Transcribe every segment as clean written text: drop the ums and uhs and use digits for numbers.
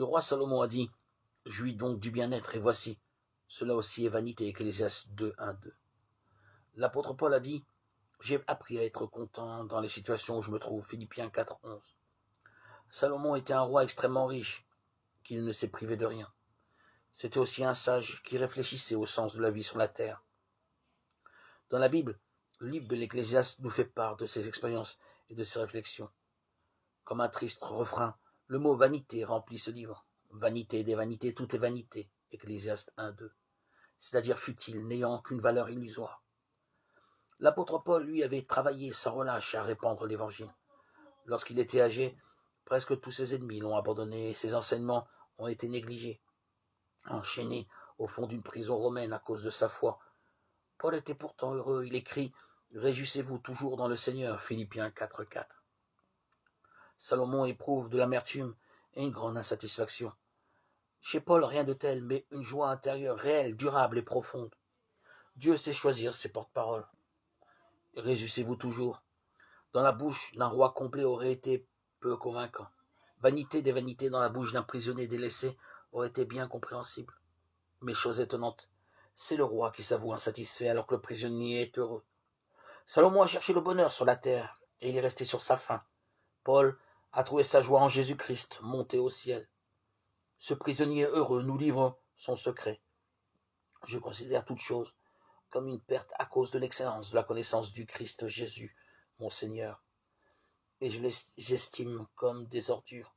Le roi Salomon a dit, jouis donc du bien-être, et voici, cela aussi est vanité, Ecclésiaste 2, 1, 2. L'apôtre Paul a dit, j'ai appris à être content dans les situations où je me trouve, Philippiens 4, 11. Salomon était un roi extrêmement riche, qui ne s'est privé de rien. C'était aussi un sage qui réfléchissait au sens de la vie sur la terre. Dans la Bible, le livre de l'Ecclésiaste nous fait part de ses expériences et de ses réflexions. Comme un triste refrain, le mot vanité remplit ce livre. Vanité des vanités, tout est vanité. Ecclésiaste 1, 2. C'est-à-dire futile, n'ayant qu'une valeur illusoire. L'apôtre Paul, lui, avait travaillé sans relâche à répandre l'évangile. Lorsqu'il était âgé, presque tous ses ennemis l'ont abandonné et ses enseignements ont été négligés. Enchaîné au fond d'une prison romaine à cause de sa foi, Paul était pourtant heureux. Il écrit « Réjouissez-vous toujours dans le Seigneur » Philippiens 4, 4. Salomon éprouve de l'amertume et une grande insatisfaction. Chez Paul, rien de tel, mais une joie intérieure réelle, durable et profonde. Dieu sait choisir ses porte-paroles. Réjouissez-vous toujours. Dans la bouche d'un roi complet aurait été peu convaincant. Vanité des vanités dans la bouche d'un prisonnier délaissé aurait été bien compréhensible. Mais chose étonnante, c'est le roi qui s'avoue insatisfait alors que le prisonnier est heureux. Salomon a cherché le bonheur sur la terre et il est resté sur sa faim. Paul a trouvé sa joie en Jésus-Christ, monté au ciel. Ce prisonnier heureux nous livre son secret. Je considère toute chose comme une perte à cause de l'excellence de la connaissance du Christ Jésus, mon Seigneur. Et j'estime comme des ordures,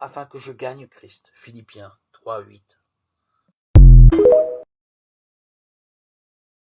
afin que je gagne Christ. Philippiens 3, 8.